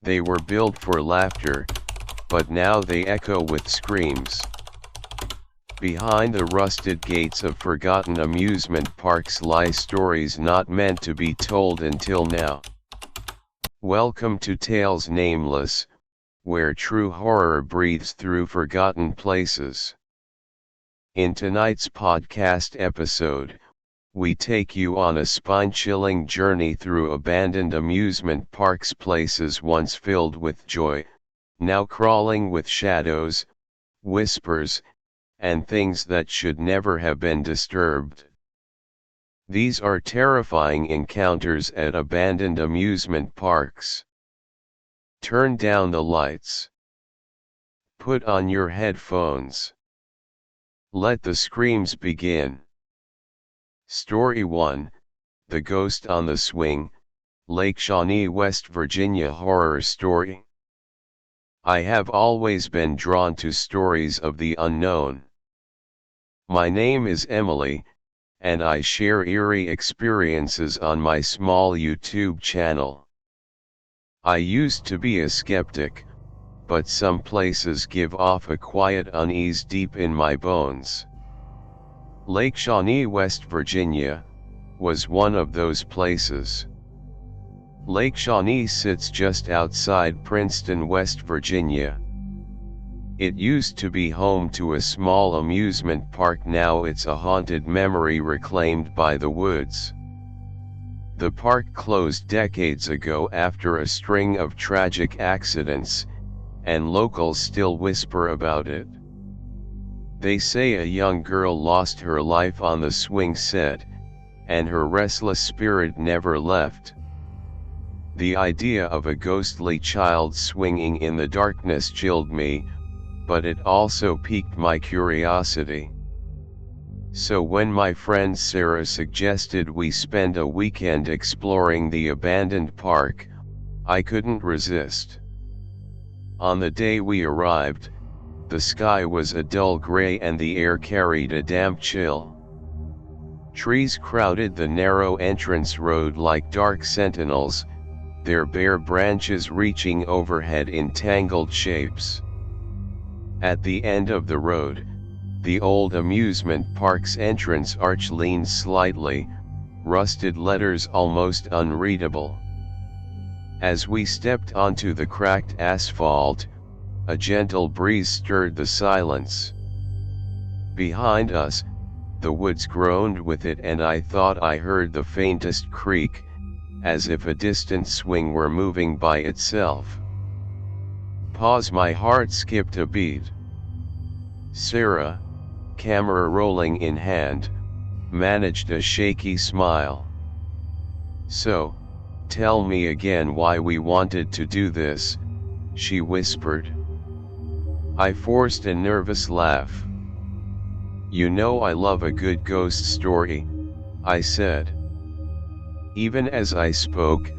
They were built for laughter, but now they echo with screams. Behind the rusted gates of forgotten amusement parks lie stories not meant to be told until now. Welcome to Tales Nameless, where true horror breathes through forgotten places. In tonight's podcast episode, we take you on a spine-chilling journey through abandoned amusement parks, places once filled with joy, now crawling with shadows, whispers, and things that should never have been disturbed. These are terrifying encounters at abandoned amusement parks. Turn down the lights. Put on your headphones. Let the screams begin. Story 1, The Ghost on the Swing, Lake Shawnee, West Virginia horror story. I have always been drawn to stories of the unknown. My name is Emily, and I share eerie experiences on my small YouTube channel. I used to be a skeptic, but some places give off a quiet unease deep in my bones. Lake Shawnee, West Virginia, was one of those places. Lake Shawnee sits just outside Princeton, West Virginia. It used to be home to a small amusement park. Now it's a haunted memory reclaimed by the woods. The park closed decades ago after a string of tragic accidents, and locals still whisper about it. They say a young girl lost her life on the swing set, and her restless spirit never left. The idea of a ghostly child swinging in the darkness chilled me, but it also piqued my curiosity. So when my friend Sarah suggested we spend a weekend exploring the abandoned park, I couldn't resist. On the day we arrived, the sky was a dull gray and the air carried a damp chill. Trees crowded the narrow entrance road like dark sentinels, their bare branches reaching overhead in tangled shapes. At the end of the road, the old amusement park's entrance arch leaned slightly, rusted letters almost unreadable. As we stepped onto the cracked asphalt, a gentle breeze stirred the silence. Behind us, the woods groaned with it, and I thought I heard the faintest creak, as if a distant swing were moving by itself. Pause, my heart skipped a beat. Sarah, camera rolling in hand, managed a shaky smile. So, tell me again why we wanted to do this, she whispered. I forced a nervous laugh. You know I love a good ghost story, I said. Even as I spoke,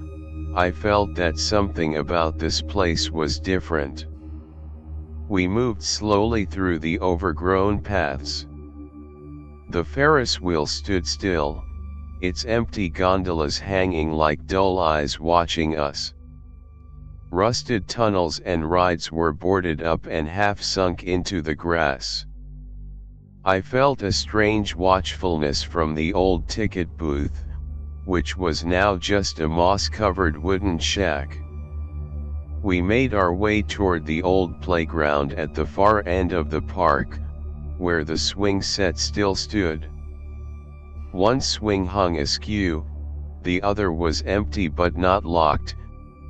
I felt that something about this place was different. We moved slowly through the overgrown paths. The Ferris wheel stood still, its empty gondolas hanging like dull eyes watching us. Rusted tunnels and rides were boarded up and half sunk into the grass. I felt a strange watchfulness from the old ticket booth, which was now just a moss-covered wooden shack. We made our way toward the old playground at the far end of the park, where the swing set still stood. One swing hung askew, the other was empty but not locked,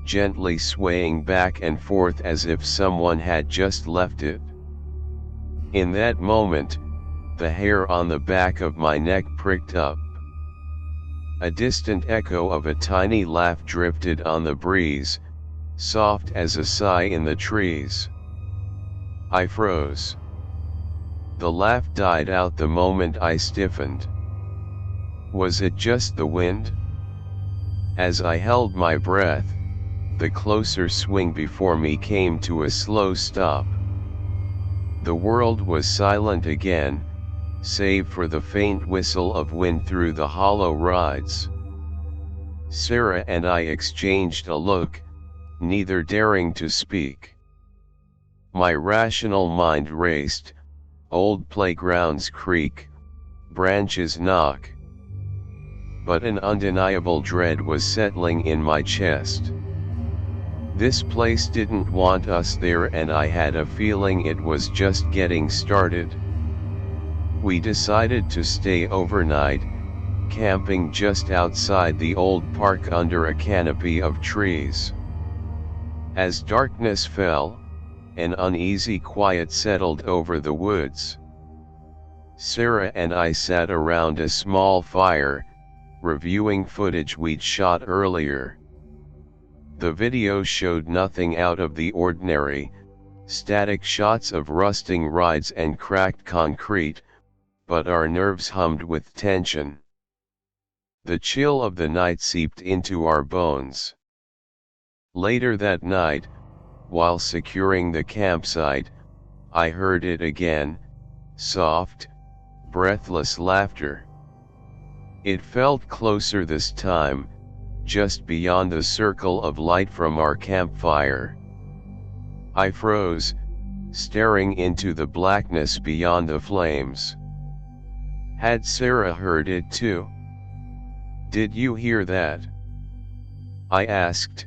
gently swaying back and forth as if someone had just left it. In that moment, the hair on the back of my neck pricked up. A distant echo of a tiny laugh drifted on the breeze, soft as a sigh in the trees. I froze. The laugh died out the moment I stiffened. Was it just the wind? As I held my breath, the closer swing before me came to a slow stop. The world was silent again, save for the faint whistle of wind through the hollow rides. Sarah and I exchanged a look, neither daring to speak. My rational mind raced, old playgrounds creak, branches knock. But an undeniable dread was settling in my chest. This place didn't want us there, and I had a feeling it was just getting started. We decided to stay overnight, camping just outside the old park under a canopy of trees. As darkness fell, an uneasy quiet settled over the woods. Sarah and I sat around a small fire, reviewing footage we'd shot earlier. The video showed nothing out of the ordinary, static shots of rusting rides and cracked concrete, but our nerves hummed with tension. The chill of the night seeped into our bones. Later that night, while securing the campsite, I heard it again, soft, breathless laughter. It felt closer this time, just beyond the circle of light from our campfire. I froze, staring into the blackness beyond the flames. Had Sarah heard it too? "Did you hear that?" I asked,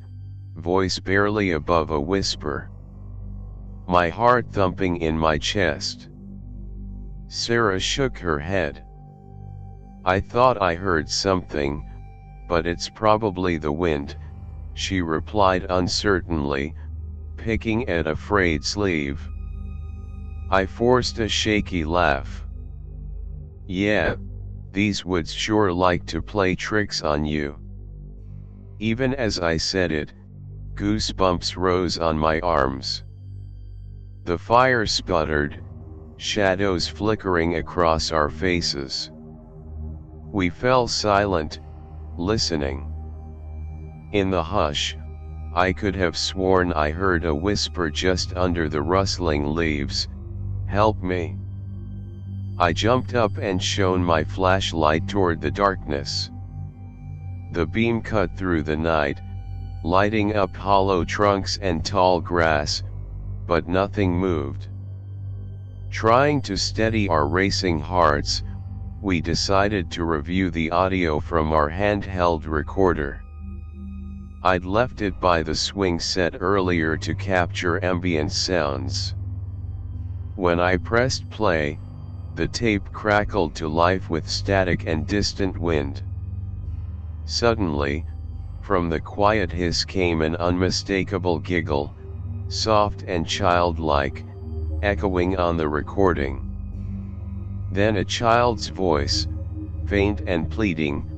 voice barely above a whisper. My heart thumping in my chest. Sarah shook her head. "I thought I heard something, but it's probably the wind," she replied uncertainly, picking at a frayed sleeve. I forced a shaky laugh. "Yeah, these woods sure like to play tricks on you." Even as I said it, goosebumps rose on my arms. The fire sputtered, shadows flickering across our faces. We fell silent, listening. In the hush, I could have sworn I heard a whisper just under the rustling leaves, "Help me." I jumped up and shone my flashlight toward the darkness. The beam cut through the night, lighting up hollow trunks and tall grass, but nothing moved. Trying to steady our racing hearts, we decided to review the audio from our handheld recorder. I'd left it by the swing set earlier to capture ambient sounds. When I pressed play, the tape crackled to life with static and distant wind. Suddenly, from the quiet hiss came an unmistakable giggle, soft and childlike, echoing on the recording. Then a child's voice, faint and pleading,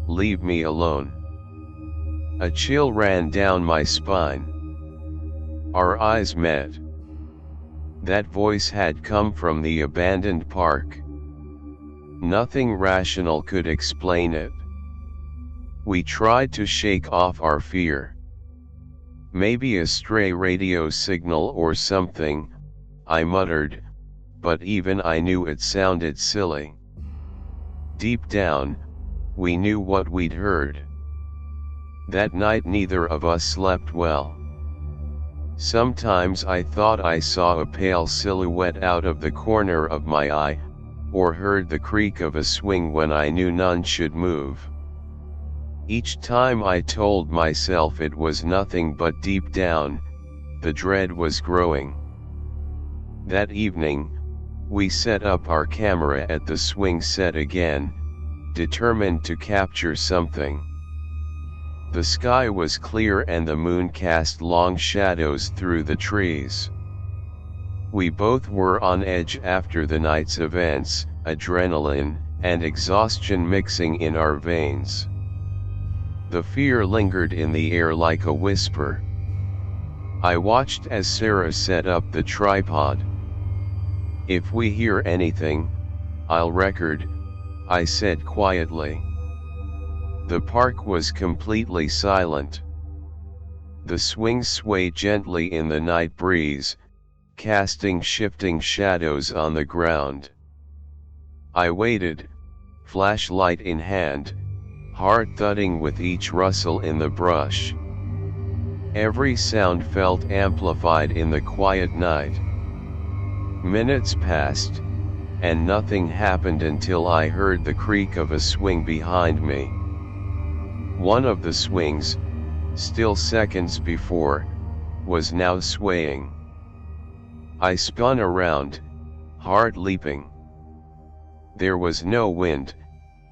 "Leave me alone." A chill ran down my spine. Our eyes met. That voice had come from the abandoned park. Nothing rational could explain it. We tried to shake off our fear. "Maybe a stray radio signal or something," I muttered, but even I knew it sounded silly. Deep down, we knew what we'd heard. That night neither of us slept well. Sometimes I thought I saw a pale silhouette out of the corner of my eye, or heard the creak of a swing when I knew none should move. Each time I told myself it was nothing, but deep down, the dread was growing. That evening, we set up our camera at the swing set again, determined to capture something. The sky was clear and the moon cast long shadows through the trees. We both were on edge after the night's events, adrenaline and exhaustion mixing in our veins. The fear lingered in the air like a whisper. I watched as Sarah set up the tripod. "If we hear anything, I'll record," I said quietly. The park was completely silent. The swings swayed gently in the night breeze, casting shifting shadows on the ground. I waited, flashlight in hand, heart thudding with each rustle in the brush. Every sound felt amplified in the quiet night. Minutes passed, and nothing happened until I heard the creak of a swing behind me. One of the swings, still seconds before, was now swaying. I spun around, heart leaping. There was no wind,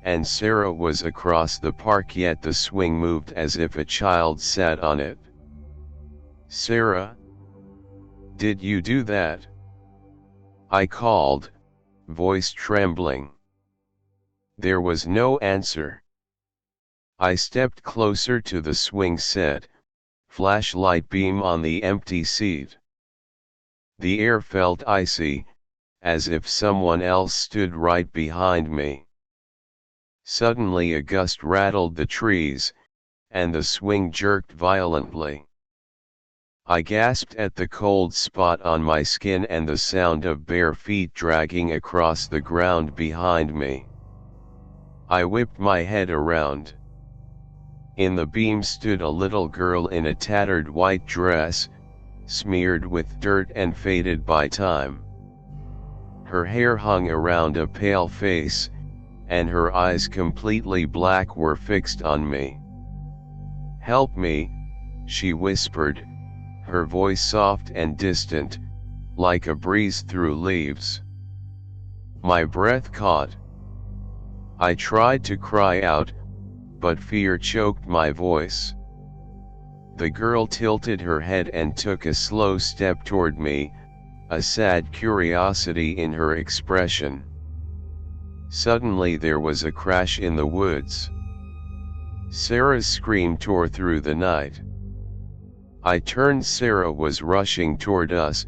and Sarah was across the park, yet the swing moved as if a child sat on it. "Sarah? Did you do that?" I called, voice trembling. There was no answer. I stepped closer to the swing set, flashlight beam on the empty seat. The air felt icy, as if someone else stood right behind me. Suddenly a gust rattled the trees, and the swing jerked violently. I gasped at the cold spot on my skin and the sound of bare feet dragging across the ground behind me. I whipped my head around. In the beam stood a little girl in a tattered white dress, smeared with dirt and faded by time. Her hair hung around a pale face, and her eyes, completely black, were fixed on me. "Help me," she whispered, her voice soft and distant, like a breeze through leaves. My breath caught. I tried to cry out, but fear choked my voice. The girl tilted her head and took a slow step toward me, a sad curiosity in her expression. Suddenly there was a crash in the woods. Sarah's scream tore through the night. I turned. Sarah was rushing toward us,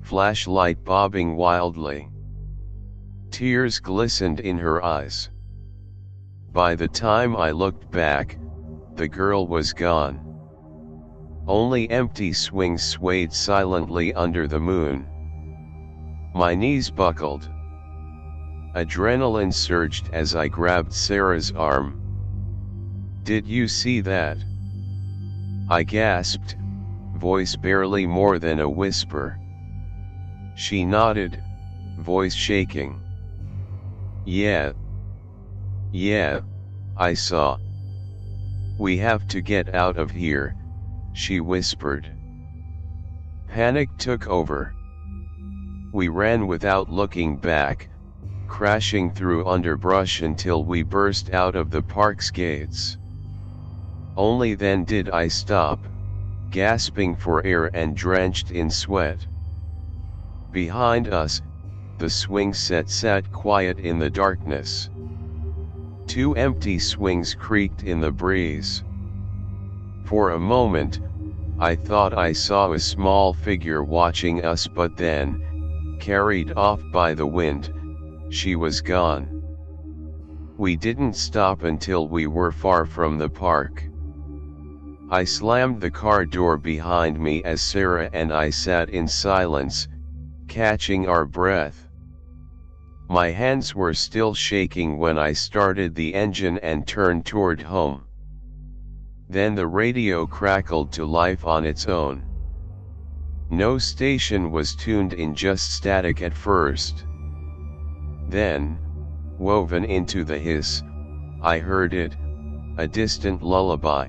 flashlight bobbing wildly. Tears glistened in her eyes. By the time I looked back, the girl was gone. Only empty swings swayed silently under the moon. My knees buckled. Adrenaline surged as I grabbed Sarah's arm. "Did you see that?" I gasped, voice barely more than a whisper. She nodded, voice shaking. Yeah, I saw." "We have to get out of here," she whispered. Panic took over. We ran without looking back, crashing through underbrush until we burst out of the park's gates. Only then did I stop, gasping for air and drenched in sweat. Behind us, the swing set sat quiet in the darkness. 2 empty swings creaked in the breeze. For a moment, I thought I saw a small figure watching us, but then, carried off by the wind, she was gone. We didn't stop until we were far from the park. I slammed the car door behind me as Sarah and I sat in silence, catching our breath. My hands were still shaking when I started the engine and turned toward home. Then the radio crackled to life on its own. No station was tuned in, just static at first. Then, woven into the hiss, I heard it, a distant lullaby.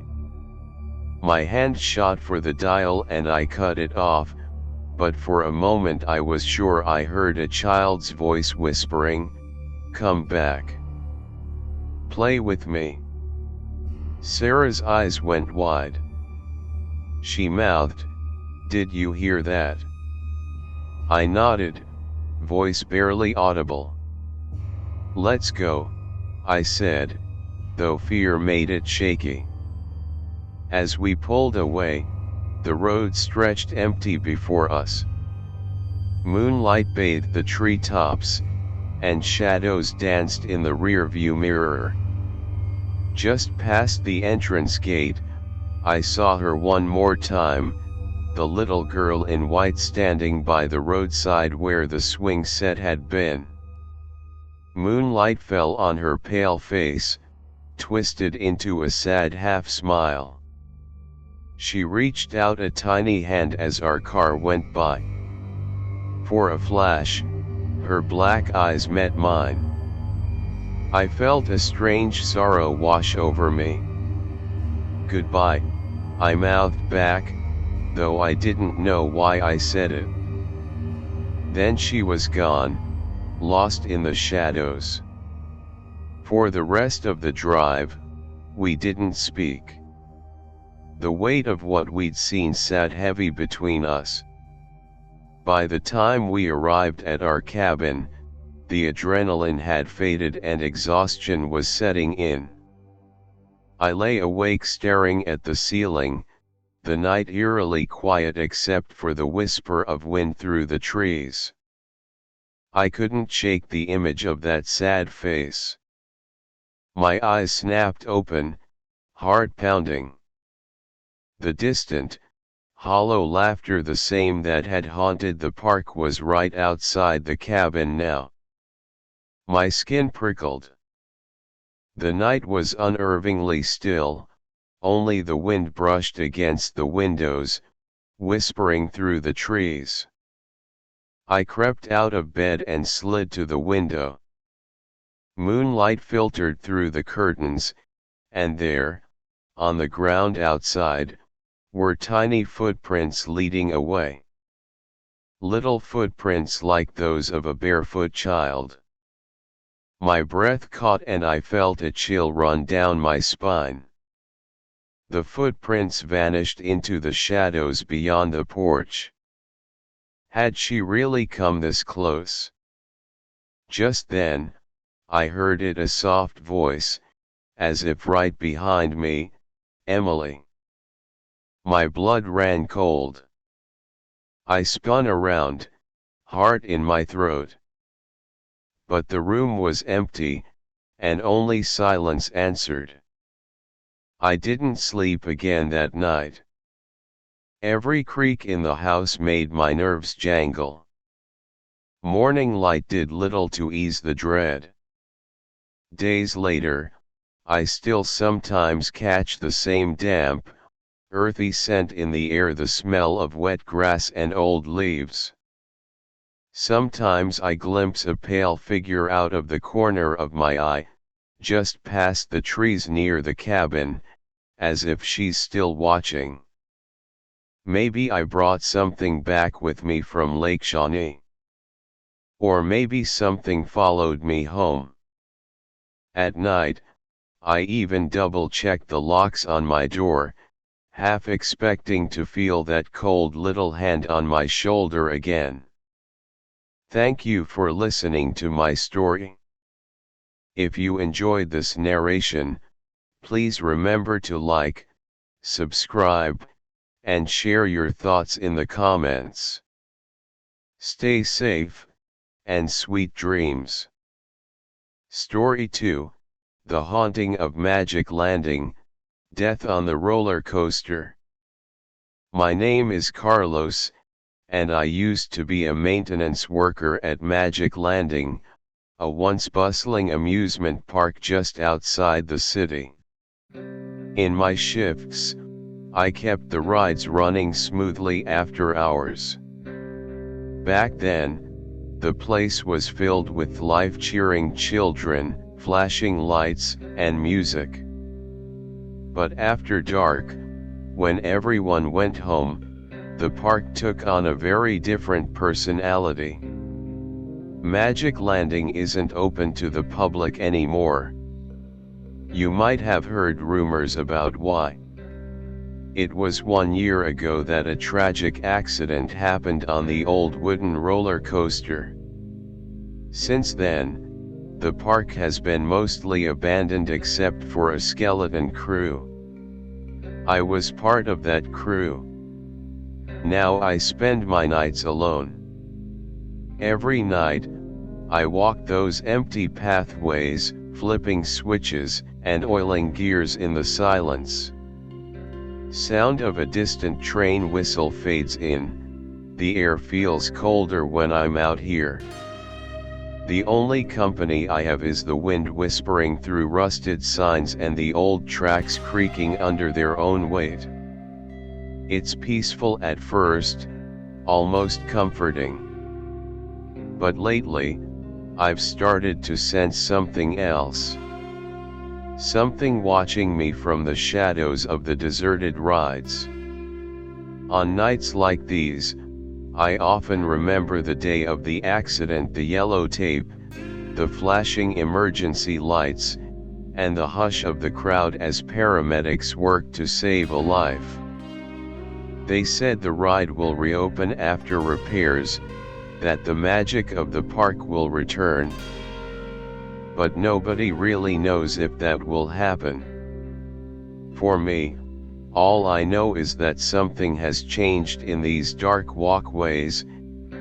My hand shot for the dial and I cut it off, but for a moment I was sure I heard a child's voice whispering, "Come back. Play with me." Sarah's eyes went wide. She mouthed, "Did you hear that?" I nodded, voice barely audible. "Let's go," I said, though fear made it shaky. As we pulled away, the road stretched empty before us. Moonlight bathed the treetops, and shadows danced in the rearview mirror. Just past the entrance gate, I saw her one more time, the little girl in white standing by the roadside where the swing set had been. Moonlight fell on her pale face, twisted into a sad half-smile. She reached out a tiny hand as our car went by. For a flash, her black eyes met mine. I felt a strange sorrow wash over me. "Goodbye," I mouthed back, though I didn't know why I said it. Then she was gone, lost in the shadows. For the rest of the drive, we didn't speak. The weight of what we'd seen sat heavy between us. By the time we arrived at our cabin, the adrenaline had faded and exhaustion was setting in. I lay awake staring at the ceiling, the night eerily quiet except for the whisper of wind through the trees. I couldn't shake the image of that sad face. My eyes snapped open, heart pounding. The distant, hollow laughter, the same that had haunted the park, was right outside the cabin now. My skin prickled. The night was unnervingly still, only the wind brushed against the windows, whispering through the trees. I crept out of bed and slid to the window. Moonlight filtered through the curtains, and there, on the ground outside, were tiny footprints leading away. Little footprints like those of a barefoot child. My breath caught and I felt a chill run down my spine. The footprints vanished into the shadows beyond the porch. Had she really come this close? Just then, I heard it, a soft voice, as if right behind me, "Emily." My blood ran cold. I spun around, heart in my throat. But the room was empty, and only silence answered. I didn't sleep again that night. Every creak in the house made my nerves jangle. Morning light did little to ease the dread. Days later, I still sometimes catch the same damp, earthy scent in the air, the smell of wet grass and old leaves. Sometimes I glimpse a pale figure out of the corner of my eye, just past the trees near the cabin, as if she's still watching. Maybe I brought something back with me from Lake Shawnee. Or maybe something followed me home. At night, I even double-checked the locks on my door, half expecting to feel that cold little hand on my shoulder again. Thank you for listening to my story. If you enjoyed this narration, please remember to like, subscribe, and share your thoughts in the comments. Stay safe, and sweet dreams. Story 2, The Haunting of Magic Landing, Death on the Roller Coaster. My name is Carlos, and I used to be a maintenance worker at Magic Landing, a once bustling amusement park just outside the city. In my shifts, I kept the rides running smoothly after hours. Back then, the place was filled with life-cheering children, flashing lights, and music. But after dark, when everyone went home, the park took on a very different personality. Magic Landing isn't open to the public anymore. You might have heard rumors about why. It was 1 year ago that a tragic accident happened on the old wooden roller coaster. Since then, the park has been mostly abandoned except for a skeleton crew. I was part of that crew. Now I spend my nights alone. Every night, I walk those empty pathways, flipping switches, and oiling gears in the silence. Sound of a distant train whistle fades in, the air feels colder when I'm out here. The only company I have is the wind whispering through rusted signs and the old tracks creaking under their own weight. It's peaceful at first, almost comforting. But lately, I've started to sense something else. Something watching me from the shadows of the deserted rides. On nights like these, I often remember the day of the accident, the yellow tape, the flashing emergency lights, and the hush of the crowd as paramedics worked to save a life. They said the ride will reopen after repairs, that the magic of the park will return. But nobody really knows if that will happen. For me, all I know is that something has changed in these dark walkways,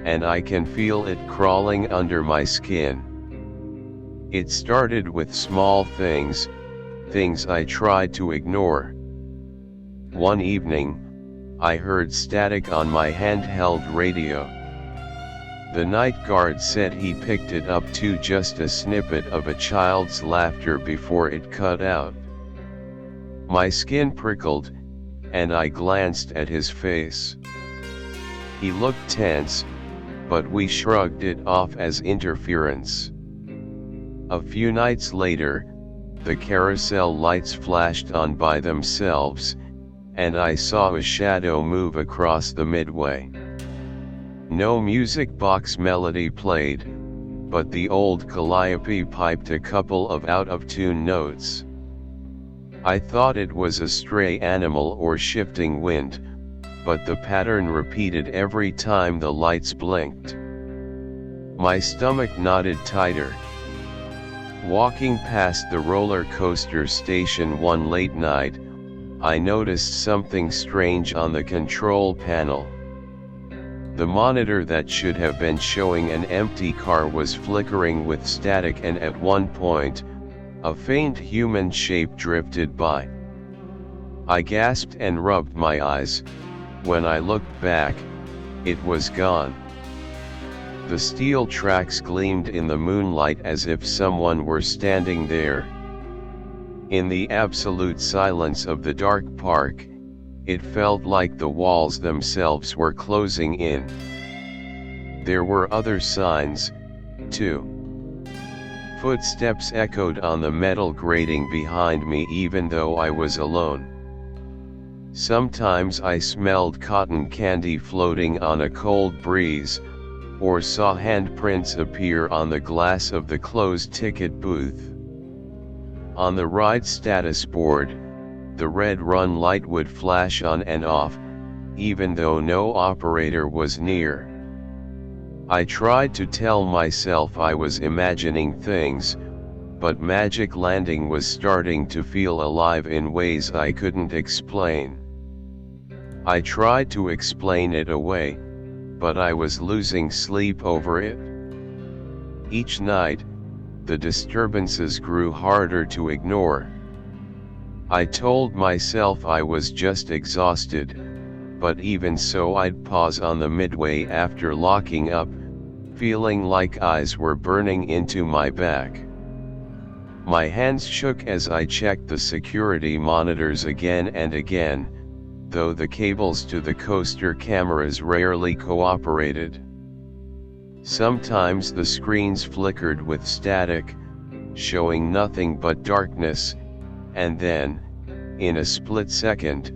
and I can feel it crawling under my skin. It started with small things I tried to ignore. One evening, I heard static on my handheld radio. The night guard said he picked it up to just a snippet of a child's laughter before it cut out. My skin prickled, and I glanced at his face. He looked tense, but we shrugged it off as interference. A few nights later, the carousel lights flashed on by themselves, and I saw a shadow move across the midway. No music box melody played, but the old calliope piped a couple of out-of-tune notes. I thought it was a stray animal or shifting wind, but the pattern repeated every time the lights blinked. My stomach knotted tighter. Walking past the roller coaster station one late night, I noticed something strange on the control panel. The monitor that should have been showing an empty car was flickering with static, and at one point, a faint human shape drifted by. I gasped and rubbed my eyes. When I looked back, it was gone. The steel tracks gleamed in the moonlight as if someone were standing there. In the absolute silence of the dark park, it felt like the walls themselves were closing in. There were other signs, too. Footsteps echoed on the metal grating behind me even though I was alone. Sometimes I smelled cotton candy floating on a cold breeze, or saw handprints appear on the glass of the closed ticket booth. On the ride status board, the red run light would flash on and off, even though no operator was near. I tried to tell myself I was imagining things, but Magic Landing was starting to feel alive in ways I couldn't explain. I tried to explain it away, but I was losing sleep over it. Each night, the disturbances grew harder to ignore. I told myself I was just exhausted, but even so I'd pause on the midway after locking up, feeling like eyes were burning into my back. My hands shook as I checked the security monitors again and again, though the cables to the coaster cameras rarely cooperated. Sometimes the screens flickered with static, showing nothing but darkness, and then, in a split second,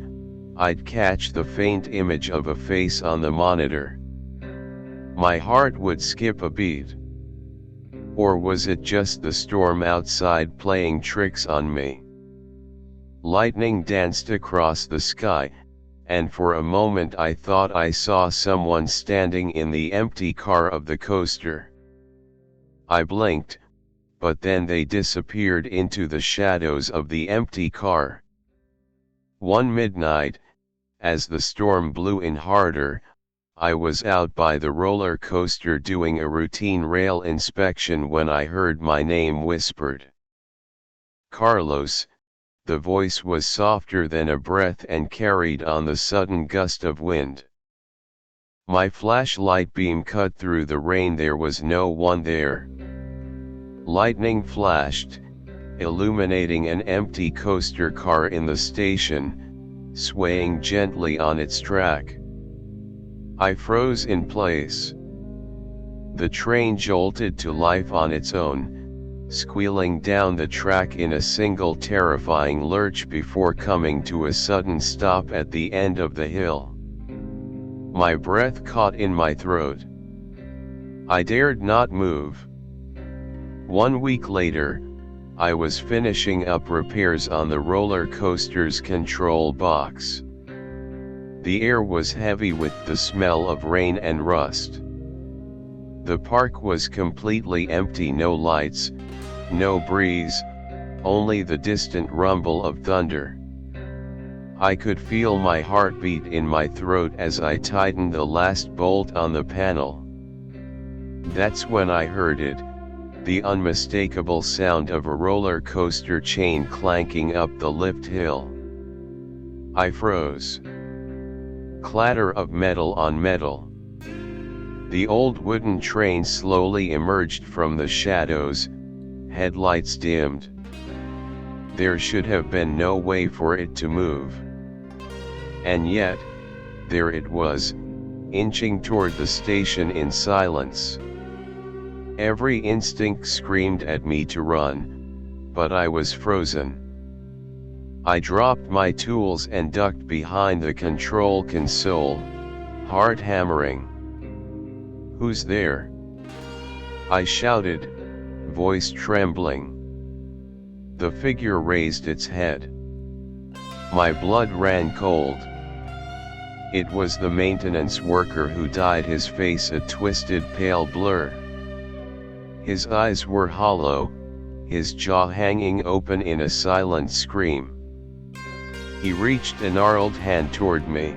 I'd catch the faint image of a face on the monitor. My heart would skip a beat. Or was it just the storm outside playing tricks on me? Lightning danced across the sky, and for a moment I thought I saw someone standing in the empty car of the coaster. I blinked, but then they disappeared into the shadows of the empty car. One midnight, as the storm blew in harder, I was out by the roller coaster doing a routine rail inspection when I heard my name whispered. Carlos. The voice was softer than a breath and carried on the sudden gust of wind. My flashlight beam cut through the rain. There was no one there. Lightning flashed, illuminating an empty coaster car in the station, swaying gently on its track. I froze in place. The train jolted to life on its own, squealing down the track in a single terrifying lurch before coming to a sudden stop at the end of the hill. My breath caught in my throat. I dared not move. 1 week later, I was finishing up repairs on the roller coaster's control box. The air was heavy with the smell of rain and rust. The park was completely empty, no lights, no breeze, only the distant rumble of thunder. I could feel my heartbeat in my throat as I tightened the last bolt on the panel. That's when I heard it, the unmistakable sound of a roller coaster chain clanking up the lift hill. I froze. Clatter of metal on metal. The old wooden train slowly emerged from the shadows, headlights dimmed. There should have been no way for it to move. And yet, there it was, inching toward the station in silence. Every instinct screamed at me to run, but I was frozen. I dropped my tools and ducked behind the control console, heart hammering. "Who's there?" I shouted, voice trembling. The figure raised its head. My blood ran cold. It was the maintenance worker who dyed his face a twisted pale blur. His eyes were hollow, his jaw hanging open in a silent scream. He reached a gnarled hand toward me.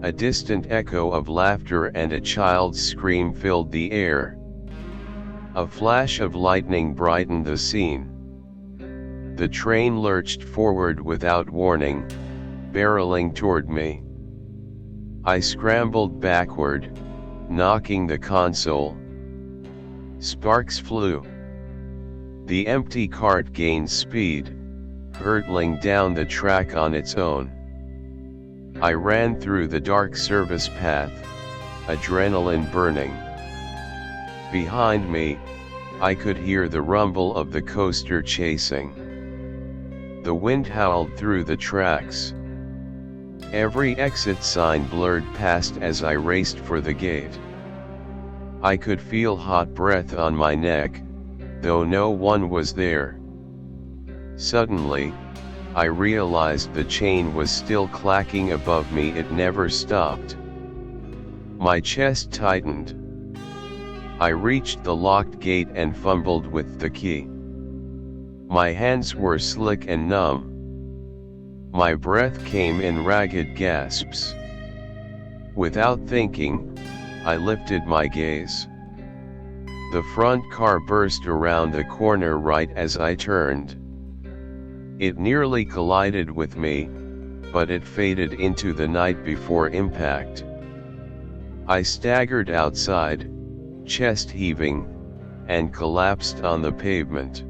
A distant echo of laughter and a child's scream filled the air. A flash of lightning brightened the scene. The train lurched forward without warning, barreling toward me. I scrambled backward, knocking the console. Sparks flew. The empty cart gained speed, hurtling down the track on its own. I ran through the dark service path, adrenaline burning. Behind me, I could hear the rumble of the coaster chasing. The wind howled through the tracks. Every exit sign blurred past as I raced for the gate. I could feel hot breath on my neck, though no one was there. Suddenly, I realized the chain was still clacking above me. It never stopped. My chest tightened. I reached the locked gate and fumbled with the key. My hands were slick and numb. My breath came in ragged gasps. Without thinking, I lifted my gaze. The front car burst around the corner right as I turned. It nearly collided with me, but it faded into the night before impact. I staggered outside, chest heaving, and collapsed on the pavement.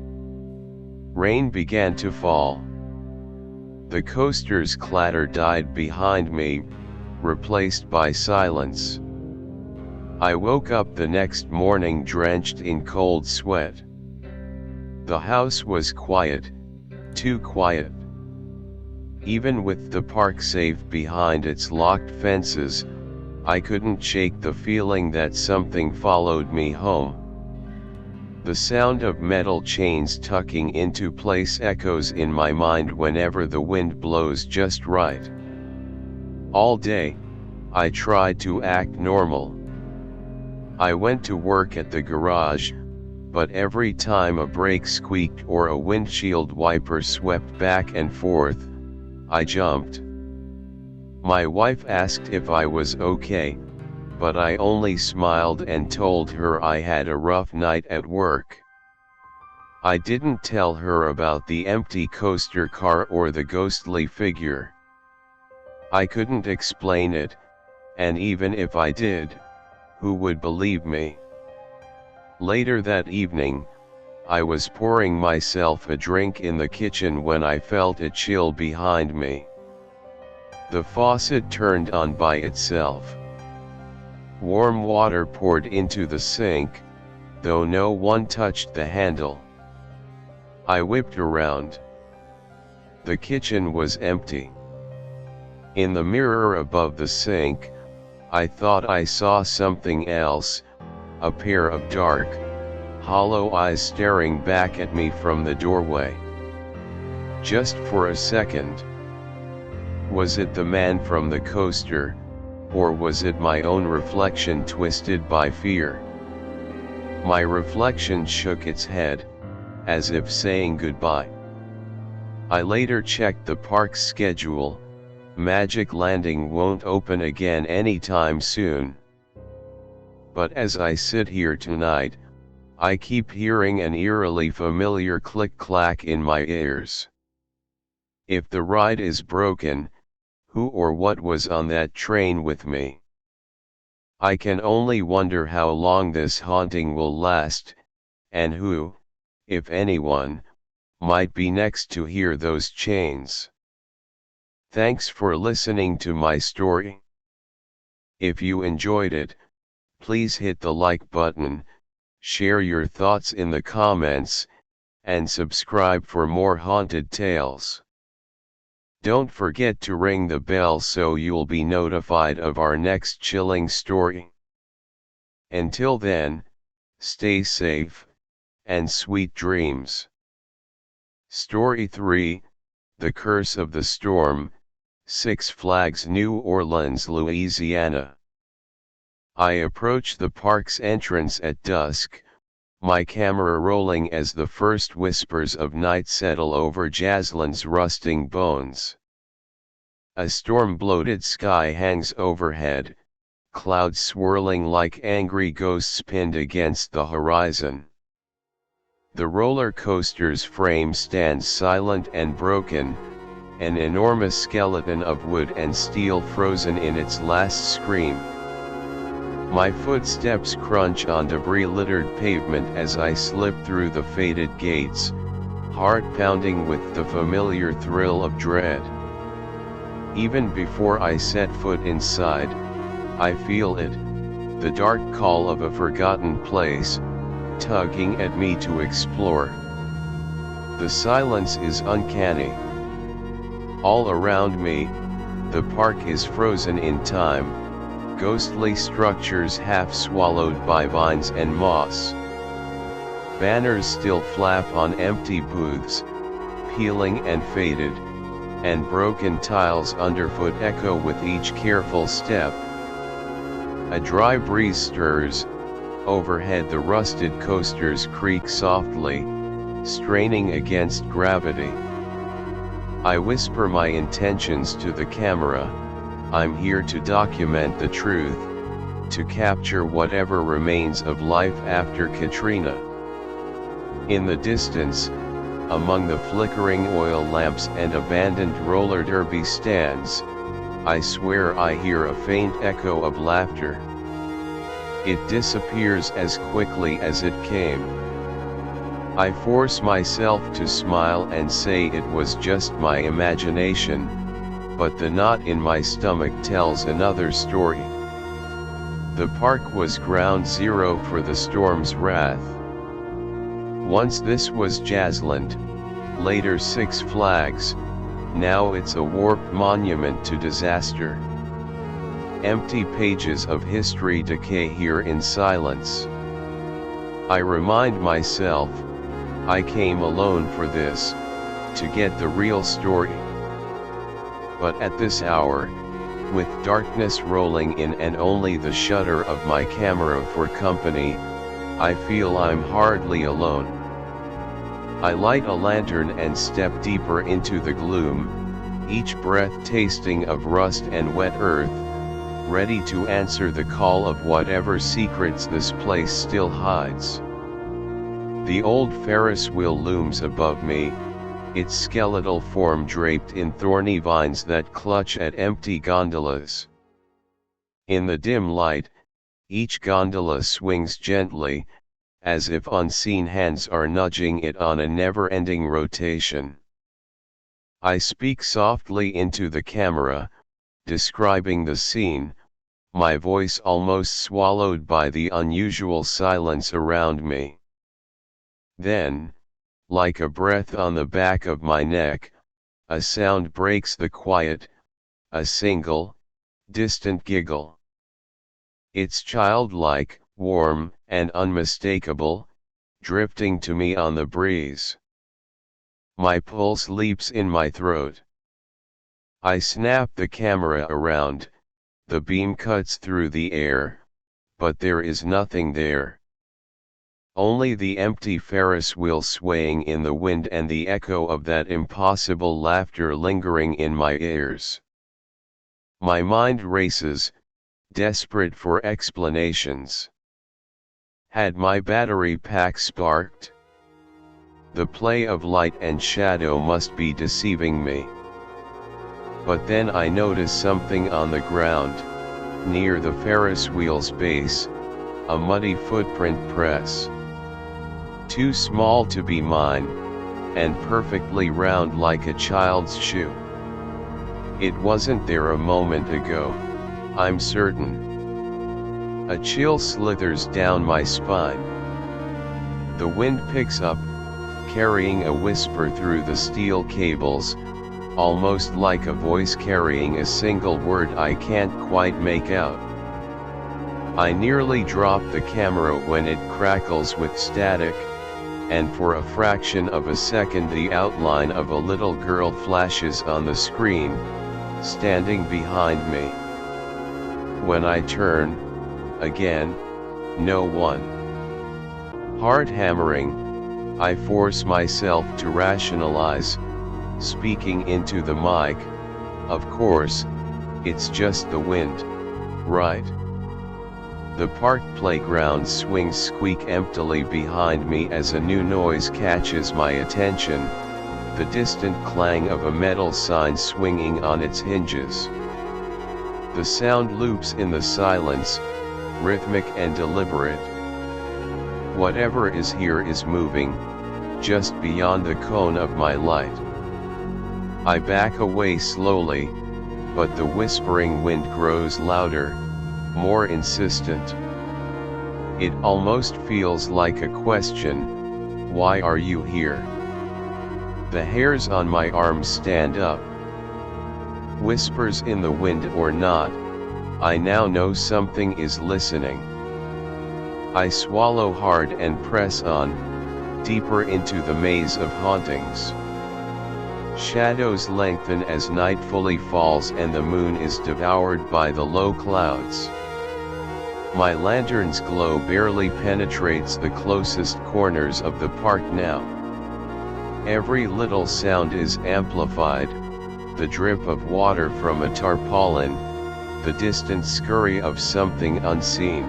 Rain began to fall. The coaster's clatter died behind me, replaced by silence. I woke up the next morning drenched in cold sweat. The house was quiet, too quiet. Even with the park safe behind its locked fences, I couldn't shake the feeling that something followed me home. The sound of metal chains tucking into place echoes in my mind whenever the wind blows just right. All day, I tried to act normal. I went to work at the garage, but every time a brake squeaked or a windshield wiper swept back and forth, I jumped. My wife asked if I was okay, but I only smiled and told her I had a rough night at work. I didn't tell her about the empty coaster car or the ghostly figure. I couldn't explain it, and even if I did, who would believe me? Later that evening, I was pouring myself a drink in the kitchen when I felt a chill behind me. The faucet turned on by itself. Warm water poured into the sink, though no one touched the handle. I whipped around. The kitchen was empty. In the mirror above the sink, I thought I saw something else, a pair of dark, hollow eyes staring back at me from the doorway. Just for a second. Was it the man from the coaster, or was it my own reflection twisted by fear? My reflection shook its head, as if saying goodbye. I later checked the park's schedule. Magic Landing won't open again anytime soon. But as I sit here tonight, I keep hearing an eerily familiar click-clack in my ears. If the ride is broken, who or what was on that train with me? I can only wonder how long this haunting will last, and who, if anyone, might be next to hear those chains. Thanks for listening to my story. If you enjoyed it, please hit the like button, share your thoughts in the comments, and subscribe for more haunted tales. Don't forget to ring the bell so you'll be notified of our next chilling story. Until then, stay safe, and sweet dreams. Story 3, The Curse of the Storm, Six Flags, New Orleans, Louisiana. I approach the park's entrance at dusk, my camera rolling as the first whispers of night settle over Jaslin's rusting bones. A storm-bloated sky hangs overhead, clouds swirling like angry ghosts pinned against the horizon. The roller coaster's frame stands silent and broken, an enormous skeleton of wood and steel frozen in its last scream. My footsteps crunch on debris-littered pavement as I slip through the faded gates, heart pounding with the familiar thrill of dread. Even before I set foot inside, I feel it, the dark call of a forgotten place, tugging at me to explore. The silence is uncanny. All around me, the park is frozen in time, ghostly structures half swallowed by vines and moss. Banners still flap on empty booths, peeling and faded, and broken tiles underfoot echo with each careful step. A dry breeze stirs, overhead the rusted coasters creak softly, straining against gravity. I whisper my intentions to the camera. I'm here to document the truth, to capture whatever remains of life after Katrina. In the distance, among the flickering oil lamps and abandoned roller derby stands, I swear I hear a faint echo of laughter. It disappears as quickly as it came. I force myself to smile and say it was just my imagination, but the knot in my stomach tells another story. The park was ground zero for the storm's wrath. Once this was Jazzland, later Six Flags, now it's a warped monument to disaster. Empty pages of history decay here in silence. I remind myself, I came alone for this, to get the real story. But at this hour, with darkness rolling in and only the shutter of my camera for company, I feel I'm hardly alone. I light a lantern and step deeper into the gloom, each breath tasting of rust and wet earth, ready to answer the call of whatever secrets this place still hides. The old Ferris wheel looms above me, its skeletal form draped in thorny vines that clutch at empty gondolas. In the dim light, each gondola swings gently, as if unseen hands are nudging it on a never-ending rotation. I speak softly into the camera, describing the scene, my voice almost swallowed by the unusual silence around me. Then, like a breath on the back of my neck, a sound breaks the quiet, a single, distant giggle. It's childlike, warm, and unmistakable, drifting to me on the breeze. My pulse leaps in my throat. I snap the camera around, the beam cuts through the air, but there is nothing there. Only the empty Ferris wheel swaying in the wind and the echo of that impossible laughter lingering in my ears. My mind races, desperate for explanations. Had my battery pack sparked? The play of light and shadow must be deceiving me. But then I notice something on the ground, near the Ferris wheel's base, a muddy footprint press. Too small to be mine, and perfectly round like a child's shoe. It wasn't there a moment ago, I'm certain. A chill slithers down my spine. The wind picks up, carrying a whisper through the steel cables, almost like a voice carrying a single word I can't quite make out. I nearly drop the camera when it crackles with static, and for a fraction of a second the outline of a little girl flashes on the screen, standing behind me. When I turn, again, no one. Hard hammering, I force myself to rationalize, speaking into the mic, of course, it's just the wind, right? The park playground swings squeak emptily behind me as a new noise catches my attention, the distant clang of a metal sign swinging on its hinges. The sound loops in the silence, rhythmic and deliberate. Whatever is here is moving, just beyond the cone of my light. I back away slowly, but the whispering wind grows louder, more insistent. It almost feels like a question, why are you here? The hairs on my arms stand up. Whispers in the wind or not, I now know something is listening. I swallow hard and press on, deeper into the maze of hauntings. Shadows lengthen as night fully falls and the moon is devoured by the low clouds. My lantern's glow barely penetrates the closest corners of the park now. Every little sound is amplified, the drip of water from a tarpaulin, the distant scurry of something unseen.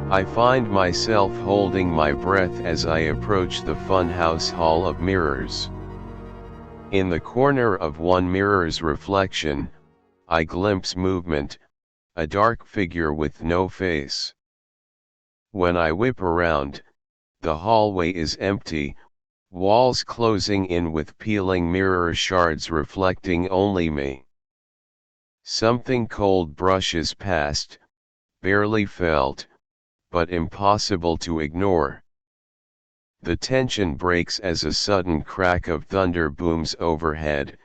I find myself holding my breath as I approach the funhouse hall of mirrors. In the corner of one mirror's reflection, I glimpse movement, a dark figure with no face. When I whip around, the hallway is empty, walls closing in with peeling mirror shards reflecting only me. Something cold brushes past, barely felt, but impossible to ignore. The tension breaks as a sudden crack of thunder booms overhead,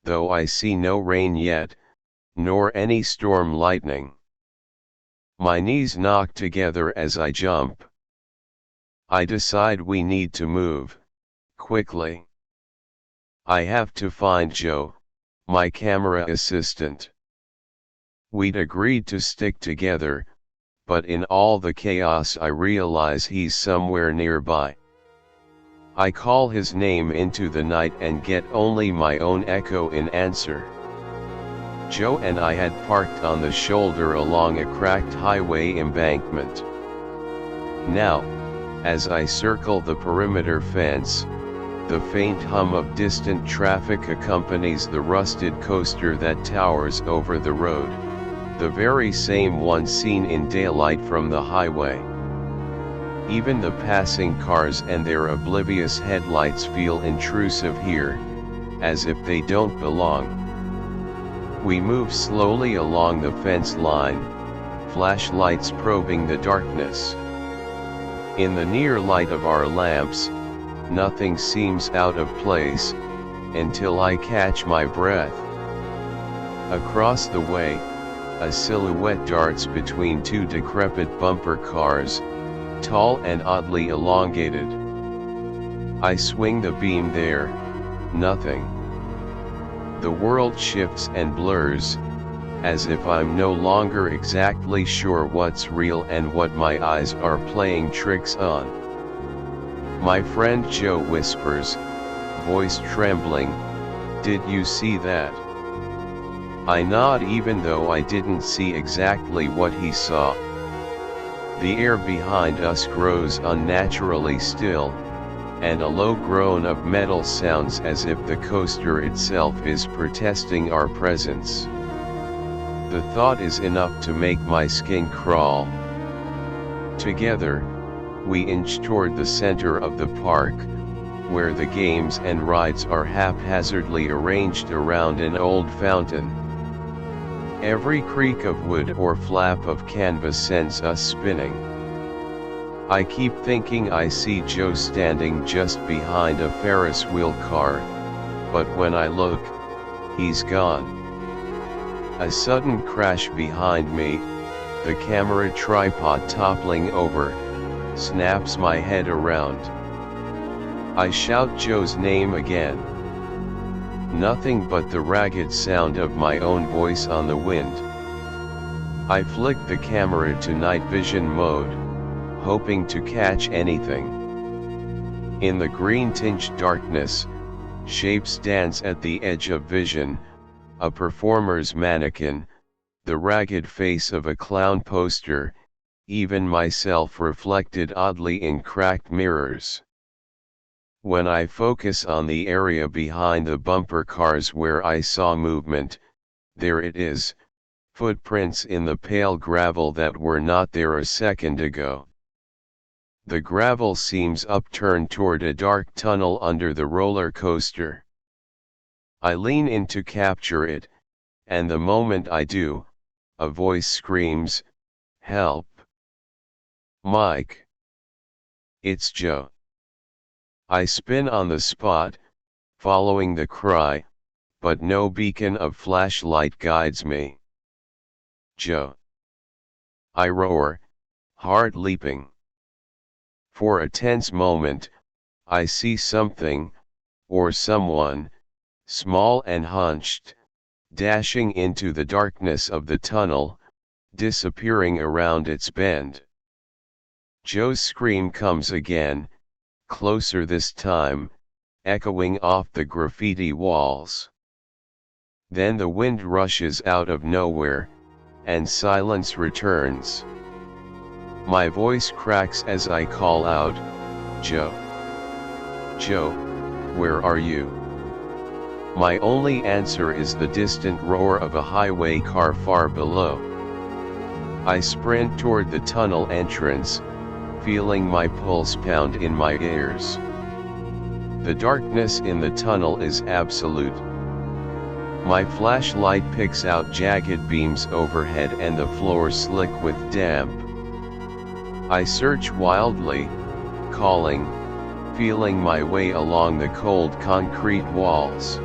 though I see no rain yet, nor any storm lightning. My knees knock together as I jump. I decide we need to move, quickly. I have to find Joe, my camera assistant. We'd agreed to stick together, but in all the chaos I realize he's somewhere nearby. I call his name into the night and get only my own echo in answer. Joe and I had parked on the shoulder along a cracked highway embankment. Now, as I circle the perimeter fence, the faint hum of distant traffic accompanies the rusted coaster that towers over the road, the very same one seen in daylight from the highway. Even the passing cars and their oblivious headlights feel intrusive here, as if they don't belong. We move slowly along the fence line, flashlights probing the darkness. In the near light of our lamps, nothing seems out of place, until I catch my breath. Across the way, a silhouette darts between two decrepit bumper cars, tall and oddly elongated. I swing the beam there, nothing. The world shifts and blurs, as if I'm no longer exactly sure what's real and what my eyes are playing tricks on. My friend Joe whispers, voice trembling, "Did you see that?" I nod even though I didn't see exactly what he saw. The air behind us grows unnaturally still, and a low groan of metal sounds as if the coaster itself is protesting our presence. The thought is enough to make my skin crawl. Together, we inch toward the center of the park, where the games and rides are haphazardly arranged around an old fountain. Every creak of wood or flap of canvas sends us spinning. I keep thinking I see Joe standing just behind a Ferris wheel car, but when I look, he's gone. A sudden crash behind me, the camera tripod toppling over, snaps my head around. I shout Joe's name again. Nothing but the ragged sound of my own voice on the wind. I flick the camera to night vision mode, hoping to catch anything. In the green-tinged darkness, shapes dance at the edge of vision, a performer's mannequin, the ragged face of a clown poster, even myself reflected oddly in cracked mirrors. When I focus on the area behind the bumper cars where I saw movement, there it is, footprints in the pale gravel that were not there a second ago. The gravel seems upturned toward a dark tunnel under the roller coaster. I lean in to capture it, and the moment I do, a voice screams, "Help! Mike!" It's Joe. I spin on the spot, following the cry, but no beacon of flashlight guides me. "Joe!" I roar, heart leaping. For a tense moment, I see something, or someone, small and hunched, dashing into the darkness of the tunnel, disappearing around its bend. Joe's scream comes again, closer this time, echoing off the graffiti walls. Then the wind rushes out of nowhere, and silence returns. My voice cracks as I call out, "Joe! Joe, where are you?" My only answer is the distant roar of a highway car far below. I sprint toward the tunnel entrance, feeling my pulse pound in my ears. The darkness in the tunnel is absolute. My flashlight picks out jagged beams overhead and the floor slick with damp. I search wildly, calling, feeling my way along the cold concrete walls.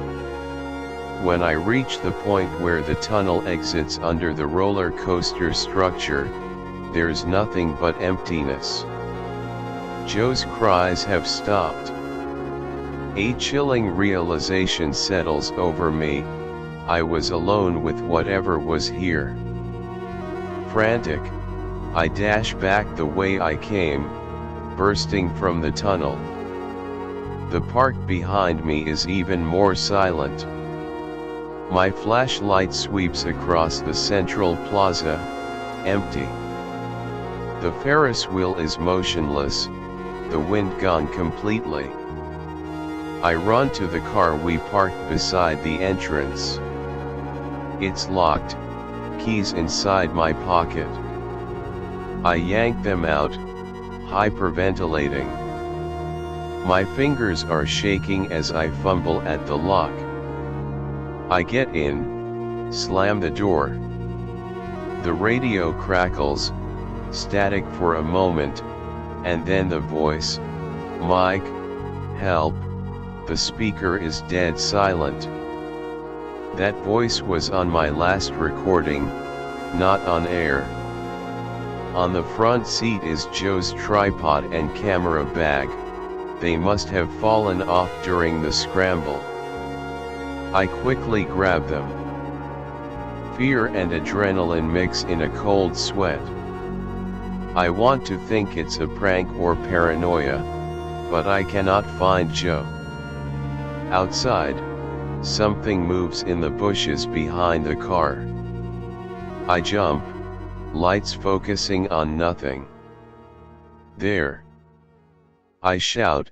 When I reach the point where the tunnel exits under the roller coaster structure, there's nothing but emptiness. Joe's cries have stopped. A chilling realization settles over me, I was alone with whatever was here. Frantic, I dash back the way I came, bursting from the tunnel. The park behind me is even more silent. My flashlight sweeps across the central plaza, empty. The Ferris wheel is motionless, the wind gone completely. I run to the car we parked beside the entrance. It's locked, keys inside my pocket. I yank them out, hyperventilating. My fingers are shaking as I fumble at the lock. I get in, Slam the door. The radio crackles, static for a moment, and then the voice, "Mike, help." The speaker is dead silent. That voice was on my last recording, not on air. On the front seat is Joe's tripod and camera bag. They must have fallen off during the scramble. I quickly grab them. Fear and adrenaline mix in a cold sweat. I want to think it's a prank or paranoia, but I cannot find Joe. Outside, something moves in the bushes behind the car. I jump, lights focusing on nothing. There. I shout,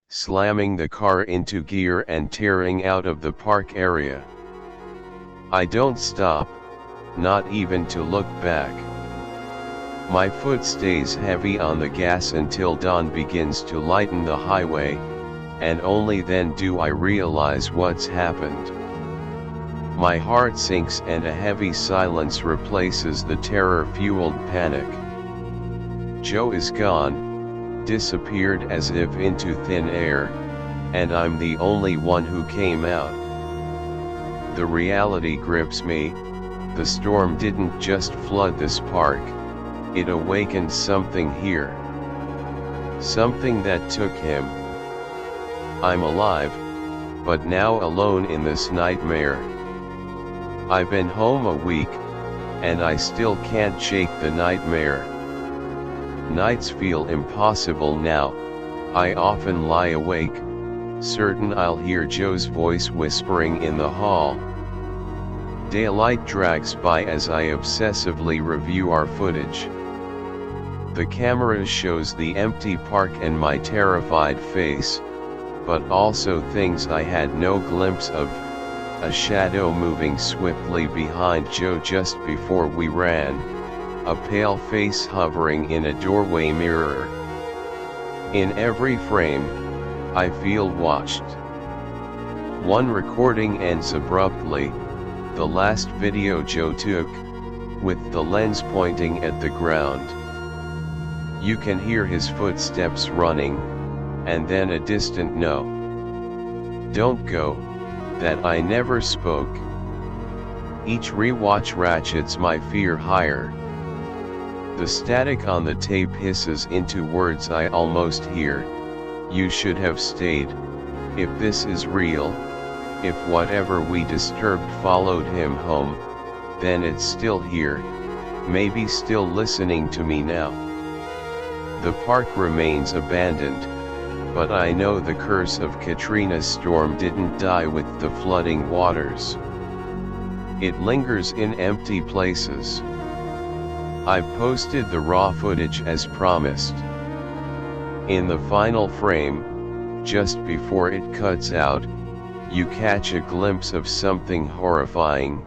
slamming the car into gear and tearing out of the park area. I don't stop, not even to look back. My foot stays heavy on the gas until dawn begins to lighten the highway, and only then do I realize what's happened. My heart sinks and a heavy silence replaces the terror-fueled panic. Joe is gone, disappeared as if into thin air, and I'm the only one who came out. The reality grips me. The storm didn't just flood this park, it awakened something here. Something that took him. I'm alive, but now alone in this nightmare. I've been home a week, and I still can't shake the nightmare. Nights feel impossible now. I often lie awake, certain I'll hear Joe's voice whispering in the hall. Daylight drags by as I obsessively review our footage. The camera shows the empty park and my terrified face, but also things I had no glimpse of, a shadow moving swiftly behind Joe just before we ran, a pale face hovering in a doorway mirror. In every frame, I feel watched. One recording ends abruptly, the last video Joe took, with the lens pointing at the ground. You can hear his footsteps running, and then a distant no. "Don't go," that I never spoke. Each rewatch ratchets my fear higher. The static on the tape hisses into words I almost hear. "You should have stayed. If this is real, if whatever we disturbed followed him home, then it's still here, maybe still listening to me now." The park remains abandoned, but I know the curse of Katrina's storm didn't die with the flooding waters. It lingers in empty places. I've posted the raw footage as promised. In the final frame, just before it cuts out, you catch a glimpse of something horrifying,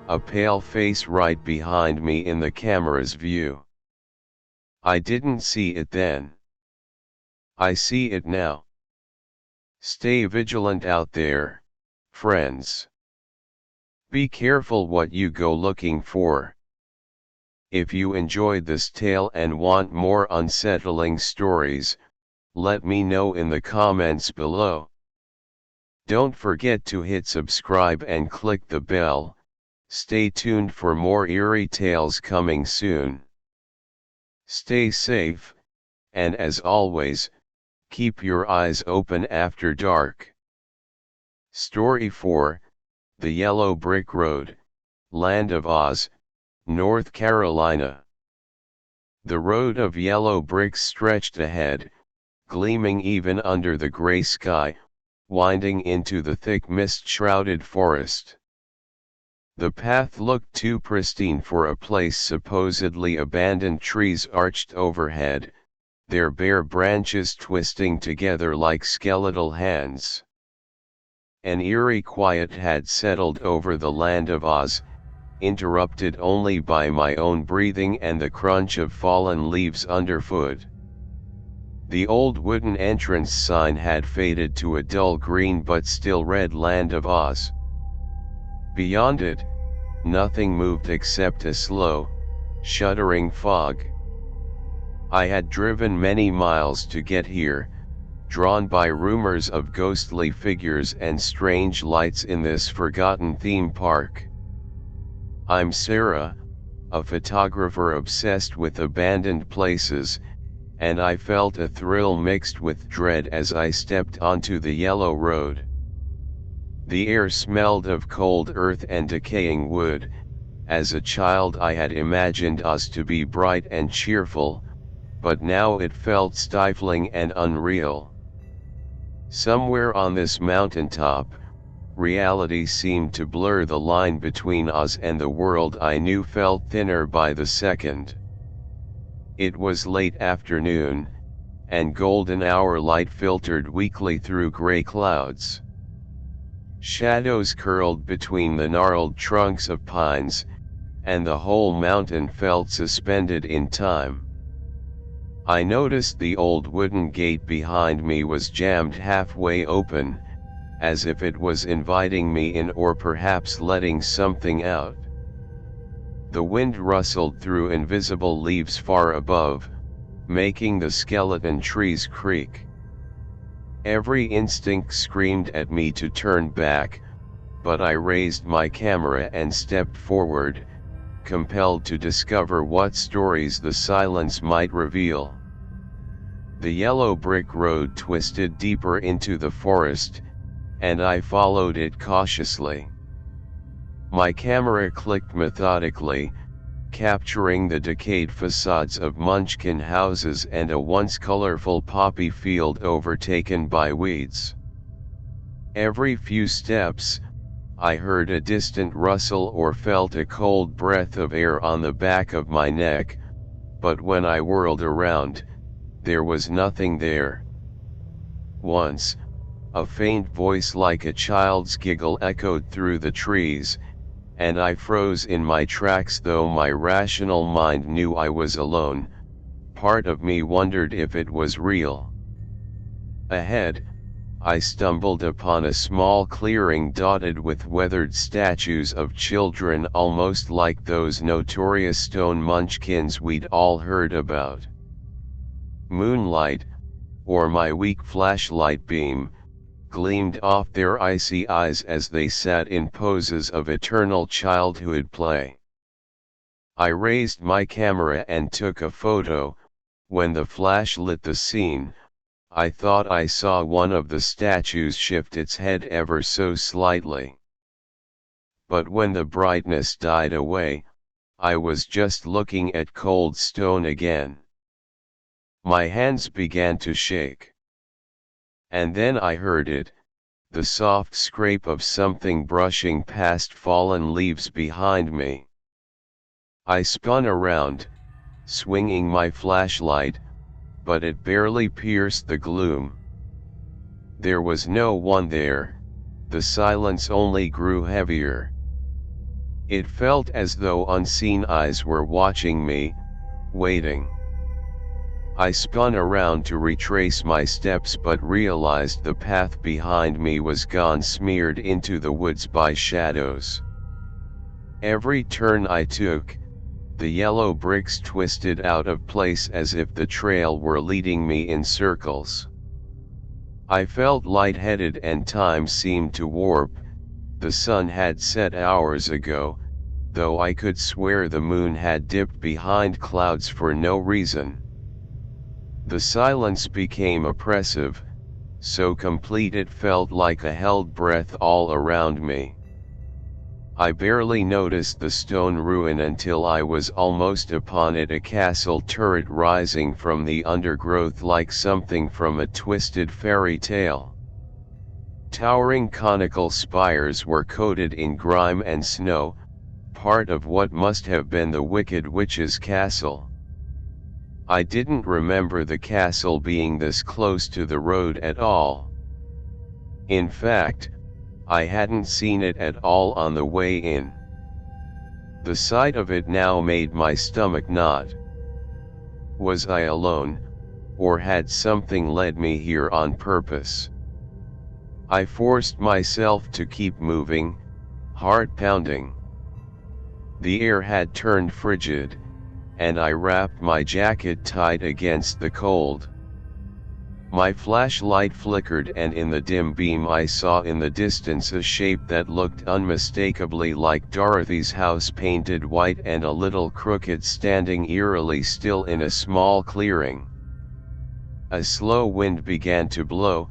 a pale face right behind me in the camera's view. I didn't see it then. I see it now. Stay vigilant out there, friends. Be careful what you go looking for. If you enjoyed this tale and want more unsettling stories, let me know in the comments below. Don't forget to hit subscribe and click the bell. Stay tuned for more eerie tales coming soon. Stay safe, and as always, keep your eyes open after dark. Story 4, The Yellow Brick Road, Land of Oz, North Carolina. The road of yellow bricks stretched ahead, gleaming even under the gray sky, winding into the thick mist-shrouded forest. The path looked too pristine for a place supposedly abandoned. Trees arched overhead, their bare branches twisting together like skeletal hands. An eerie quiet had settled over the land of Oz, interrupted only by my own breathing and the crunch of fallen leaves underfoot. The old wooden entrance sign had faded to a dull green but still red Land of Oz. Beyond it, nothing moved except a slow, shuddering fog. I had driven many miles to get here, drawn by rumors of ghostly figures and strange lights in this forgotten theme park. I'm Sarah, a photographer obsessed with abandoned places, and I felt a thrill mixed with dread as I stepped onto the yellow road. The air smelled of cold earth and decaying wood. As a child I had imagined us to be bright and cheerful, but now it felt stifling and unreal. Somewhere on this mountaintop, reality seemed to blur. The line between us and the world I knew felt thinner by the second. It was late afternoon, and golden hour light filtered weakly through gray clouds. Shadows curled between the gnarled trunks of pines, and the whole mountain felt suspended in time. I noticed the old wooden gate behind me was jammed halfway open, as if it was inviting me in or perhaps letting something out. The wind rustled through invisible leaves far above, making the skeleton trees creak. Every instinct screamed at me to turn back, but I raised my camera and stepped forward, compelled to discover what stories the silence might reveal. The yellow brick road twisted deeper into the forest, and I followed it cautiously. My camera clicked methodically, capturing the decayed facades of Munchkin houses and a once colorful poppy field overtaken by weeds. Every few steps, I heard a distant rustle or felt a cold breath of air on the back of my neck, but when I whirled around, there was nothing there. Once, a faint voice like a child's giggle echoed through the trees, and I froze in my tracks. Though my rational mind knew I was alone, part of me wondered if it was real. Ahead, I stumbled upon a small clearing dotted with weathered statues of children, almost like those notorious stone munchkins we'd all heard about. Moonlight, or my weak flashlight beam, gleamed off their icy eyes as they sat in poses of eternal childhood play. I raised my camera and took a photo. When the flash lit the scene, I thought I saw one of the statues shift its head ever so slightly. But when the brightness died away, I was just looking at cold stone again. My hands began to shake. And then I heard it, the soft scrape of something brushing past fallen leaves behind me. I spun around, swinging my flashlight, but it barely pierced the gloom. There was no one there, the silence only grew heavier. It felt as though unseen eyes were watching me, waiting. I spun around to retrace my steps but realized the path behind me was gone, smeared into the woods by shadows. Every turn I took, the yellow bricks twisted out of place as if the trail were leading me in circles. I felt lightheaded and time seemed to warp. The sun had set hours ago, though I could swear the moon had dipped behind clouds for no reason. The silence became oppressive, so complete it felt like a held breath all around me. I barely noticed the stone ruin until I was almost upon it, a castle turret rising from the undergrowth like something from a twisted fairy tale. Towering conical spires were coated in grime and snow, part of what must have been the Wicked Witch's castle. I didn't remember the castle being this close to the road at all. In fact, I hadn't seen it at all on the way in. The sight of it now made my stomach knot. Was I alone, or had something led me here on purpose? I forced myself to keep moving, heart pounding. The air had turned frigid, and I wrapped my jacket tight against the cold. My flashlight flickered, and in the dim beam I saw in the distance a shape that looked unmistakably like Dorothy's house, painted white and a little crooked, standing eerily still in a small clearing. A slow wind began to blow,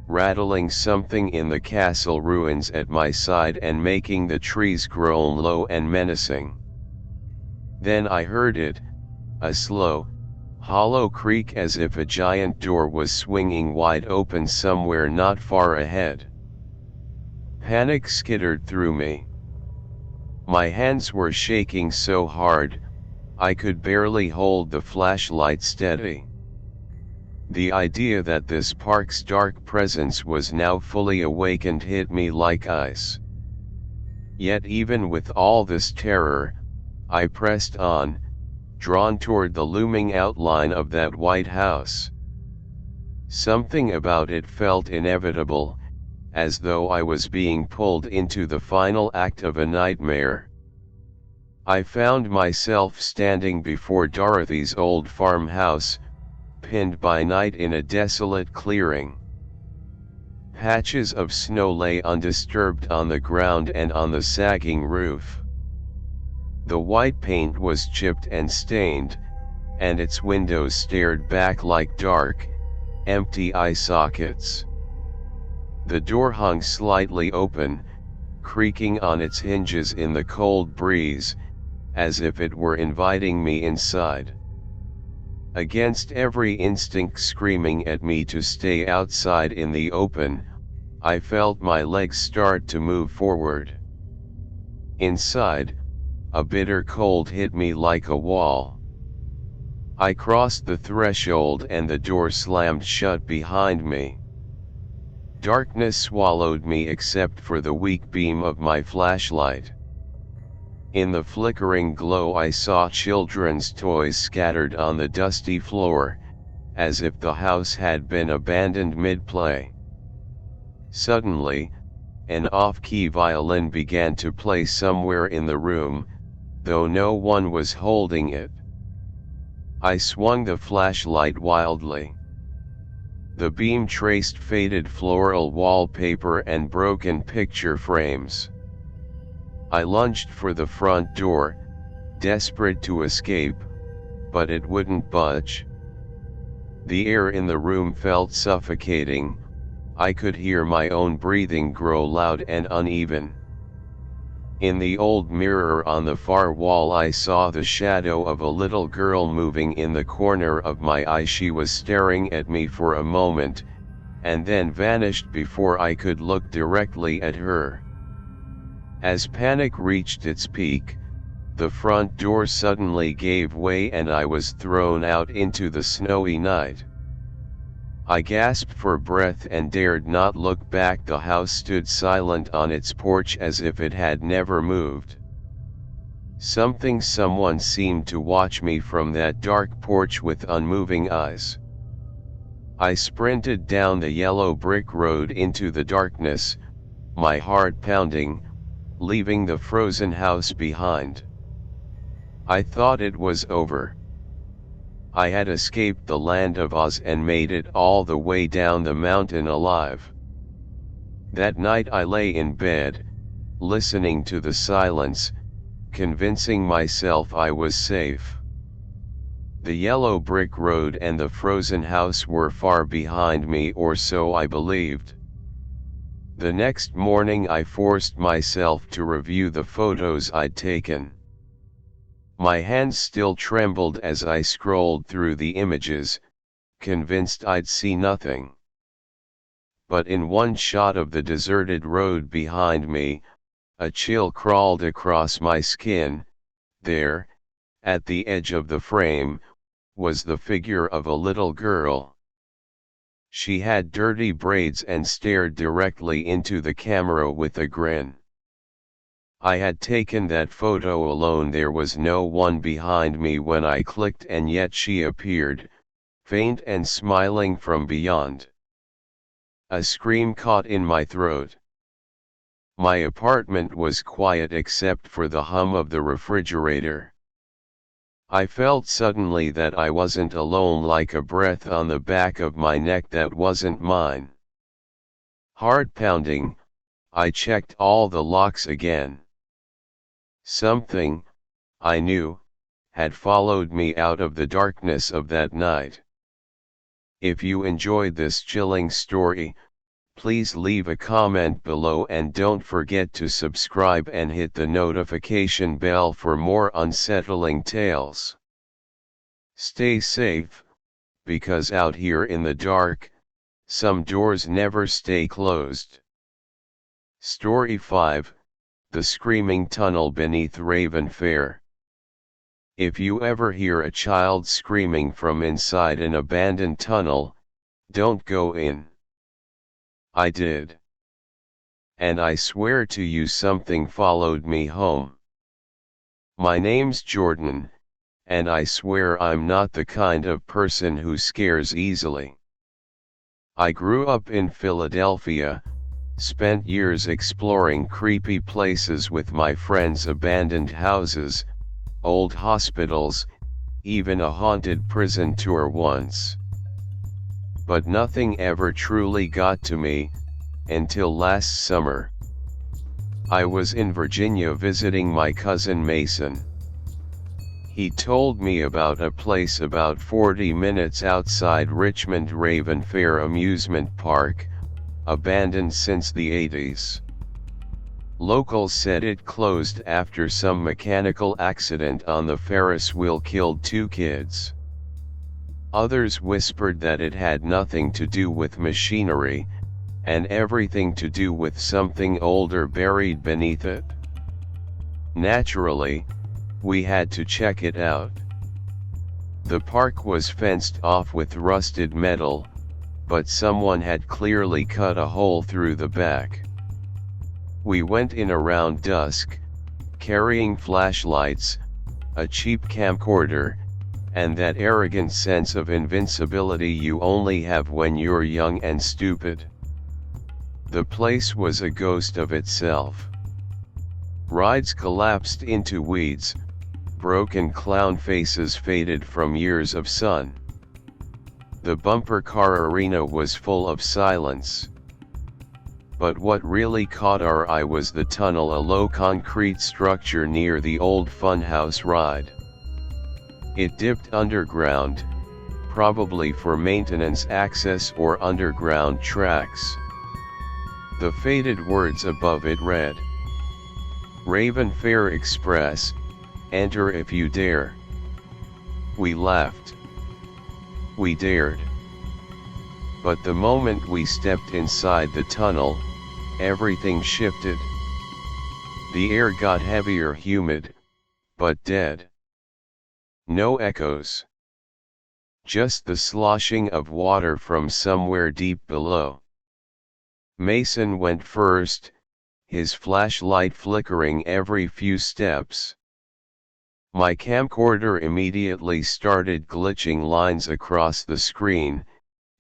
rattling something in the castle ruins at my side and making the trees groan low and menacing. Then I heard it, a slow, hollow creak, as if a giant door was swinging wide open somewhere not far ahead. Panic skittered through me. My hands were shaking so hard, I could barely hold the flashlight steady. The idea that this park's dark presence was now fully awakened hit me like ice. Yet even with all this terror, I pressed on, drawn toward the looming outline of that white house. Something about it felt inevitable, as though I was being pulled into the final act of a nightmare. I found myself standing before Dorothy's old farmhouse, pinned by night in a desolate clearing. Patches of snow lay undisturbed on the ground and on the sagging roof. The white paint was chipped and stained, and its windows stared back like dark, empty eye sockets. The door hung slightly open, creaking on its hinges in the cold breeze, as if it were inviting me inside. Against every instinct screaming at me to stay outside in the open, I felt my legs start to move forward. Inside, a bitter cold hit me like a wall. I crossed the threshold and the door slammed shut behind me. Darkness swallowed me except for the weak beam of my flashlight. In the flickering glow I saw children's toys scattered on the dusty floor, as if the house had been abandoned mid-play. Suddenly, an off-key violin began to play somewhere in the room, though no one was holding it. I swung the flashlight wildly. The beam traced faded floral wallpaper and broken picture frames. I lunged for the front door, desperate to escape, but it wouldn't budge. The air in the room felt suffocating. I could hear my own breathing grow loud and uneven. In the old mirror on the far wall I saw the shadow of a little girl moving in the corner of my eye. She was staring at me for a moment, and then vanished before I could look directly at her. As panic reached its peak, the front door suddenly gave way and I was thrown out into the snowy night. I gasped for breath and dared not look back. The house stood silent on its porch as if it had never moved. Someone seemed to watch me from that dark porch with unmoving eyes. I sprinted down the yellow brick road into the darkness, my heart pounding, leaving the frozen house behind. I thought it was over. I had escaped the land of Oz and made it all the way down the mountain alive. That night I lay in bed, listening to the silence, convincing myself I was safe. The yellow brick road and the frozen house were far behind me, or so I believed. The next morning I forced myself to review the photos I'd taken. My hands still trembled as I scrolled through the images, convinced I'd see nothing. But in one shot of the deserted road behind me, a chill crawled across my skin. There, at the edge of the frame, was the figure of a little girl. She had dirty braids and stared directly into the camera with a grin. I had taken that photo alone. There was no one behind me when I clicked, and yet she appeared, faint and smiling from beyond. A scream caught in my throat. My apartment was quiet except for the hum of the refrigerator. I felt suddenly that I wasn't alone, like a breath on the back of my neck that wasn't mine. Heart pounding, I checked all the locks again. Something, I knew, had followed me out of the darkness of that night. If you enjoyed this chilling story, please leave a comment below and don't forget to subscribe and hit the notification bell for more unsettling tales. Stay safe, because out here in the dark, some doors never stay closed. Story 5, The Screaming Tunnel Beneath Ravenfair. If you ever hear a child screaming from inside an abandoned tunnel, don't go in. I did. And I swear to you something followed me home. My name's Jordan, and I swear I'm not the kind of person who scares easily. I grew up in Philadelphia, spent years exploring creepy places with my friends, abandoned houses, old hospitals, even a haunted prison tour once. But nothing ever truly got to me, until last summer. I was in Virginia visiting my cousin Mason. He told me about a place about 40 minutes outside Richmond, Ravenfair Amusement Park, abandoned since the 80s. Locals said it closed after some mechanical accident on the Ferris wheel killed 2 kids. Others whispered that it had nothing to do with machinery, and everything to do with something older buried beneath it. Naturally, we had to check it out. The park was fenced off with rusted metal, but someone had clearly cut a hole through the back. We went in around dusk, carrying flashlights, a cheap camcorder, and that arrogant sense of invincibility you only have when you're young and stupid. The place was a ghost of itself. Rides collapsed into weeds, broken clown faces faded from years of sun. The bumper car arena was full of silence. But what really caught our eye was the tunnel, a low concrete structure near the old funhouse ride. It dipped underground, probably for maintenance access or underground tracks. The faded words above it read, "Ravenfair Express, enter if you dare." We laughed. We dared. But the moment we stepped inside the tunnel, everything shifted. The air got heavier, humid, but dead. No echoes. Just the sloshing of water from somewhere deep below. Mason went first, his flashlight flickering every few steps. My camcorder immediately started glitching lines across the screen,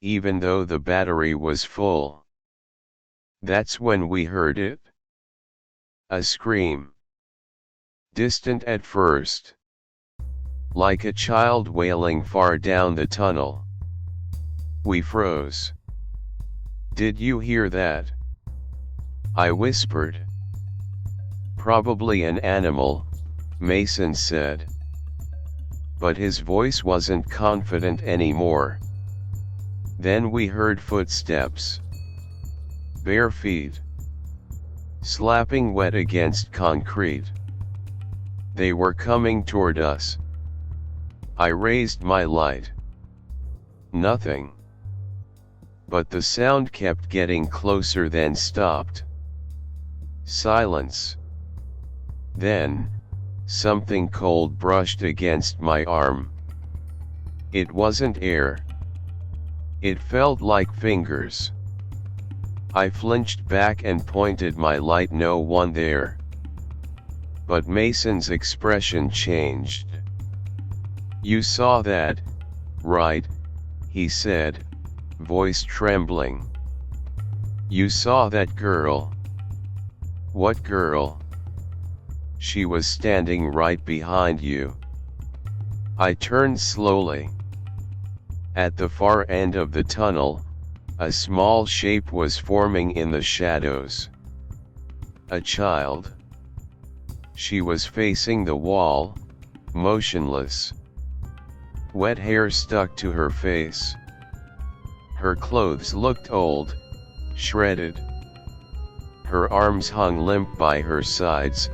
even though the battery was full. That's when we heard it. A scream. Distant at first. Like a child wailing far down the tunnel. We froze. "Did you hear that?" I whispered. "Probably an animal," Mason said. But his voice wasn't confident anymore. Then we heard footsteps. Bare feet. Slapping wet against concrete. They were coming toward us. I raised my light. Nothing. But the sound kept getting closer, then stopped. Silence. Then, something cold brushed against my arm. It wasn't air. It felt like fingers. I flinched back and pointed my light. No one there. But Mason's expression changed. "You saw that, right?" he said, voice trembling. "You saw that girl?" What girl? She was standing right behind you. I turned slowly. At the far end of the tunnel, a small shape was forming in the shadows. A child. She was facing the wall, motionless. Wet hair stuck to her face. Her clothes looked old, shredded. Her arms hung limp by her sides,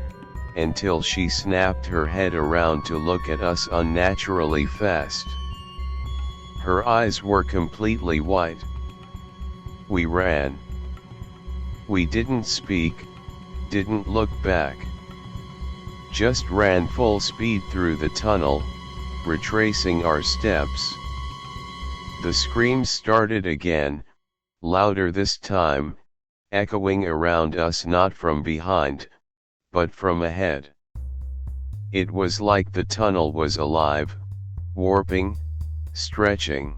until she snapped her head around to look at us unnaturally fast. Her eyes were completely white. We ran. We didn't speak, didn't look back. Just ran full speed through the tunnel, retracing our steps. The screams started again, louder this time, echoing around us not from behind, but from ahead. It was like the tunnel was alive, warping, stretching.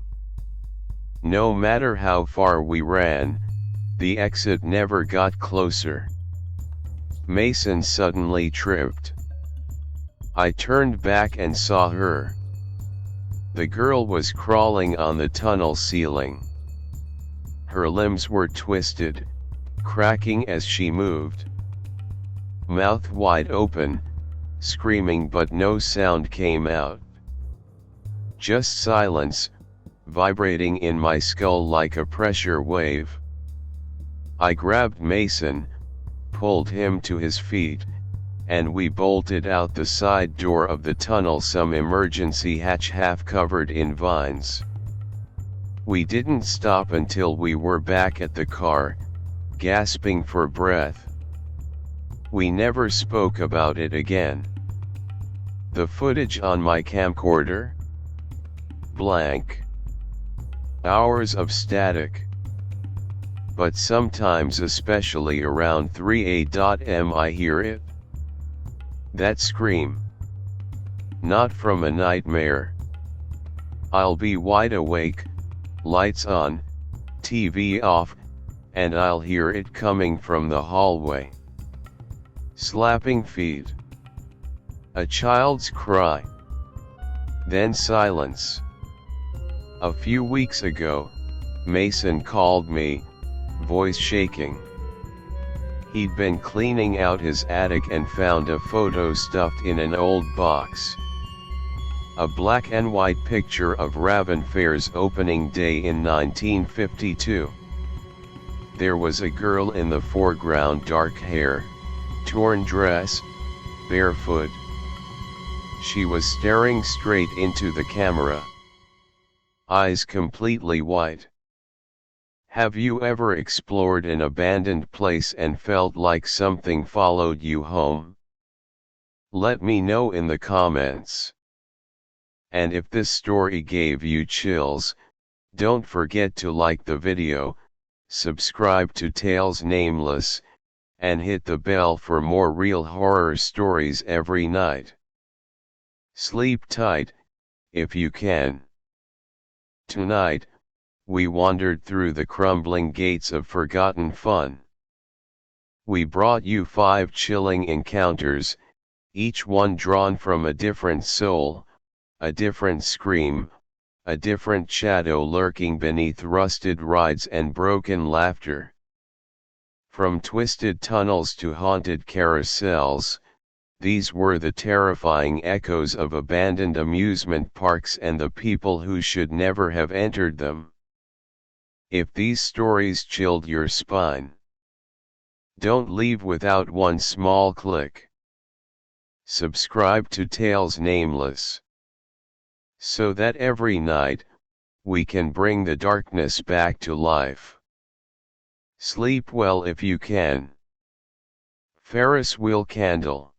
No matter how far we ran, the exit never got closer. Mason suddenly tripped. I turned back and saw her. The girl was crawling on the tunnel ceiling. Her limbs were twisted, cracking as she moved. Mouth wide open, screaming, but no sound came out. Just silence, vibrating in my skull like a pressure wave. I grabbed Mason, pulled him to his feet, and we bolted out the side door of the tunnel, some emergency hatch half covered in vines. We didn't stop until we were back at the car, gasping for breath. We never spoke about it again. The footage on my camcorder? Blank. Hours of static. But sometimes, especially around 3 a.m., I hear it. That scream. Not from a nightmare. I'll be wide awake, lights on, TV off, and I'll hear it coming from the hallway. Slapping feet. A child's cry. Then silence. A few weeks ago, Mason called me, voice shaking. He'd been cleaning out his attic and found a photo stuffed in an old box. A black and white picture of Ravenfair's opening day in 1952. There was a girl in the foreground, dark hair, torn dress, barefoot. She was staring straight into the camera. Eyes completely white. Have you ever explored an abandoned place and felt like something followed you home? Let me know in the comments. And if this story gave you chills, don't forget to like the video, subscribe to Tales Nameless, and hit the bell for more real horror stories every night. Sleep tight, if you can. Tonight, we wandered through the crumbling gates of forgotten fun. We brought you 5 chilling encounters, each one drawn from a different soul, a different scream, a different shadow lurking beneath rusted rides and broken laughter. From twisted tunnels to haunted carousels, these were the terrifying echoes of abandoned amusement parks and the people who should never have entered them. If these stories chilled your spine, don't leave without one small click. Subscribe to Tales Nameless, so that every night, we can bring the darkness back to life. Sleep well if you can. Ferris wheel candle.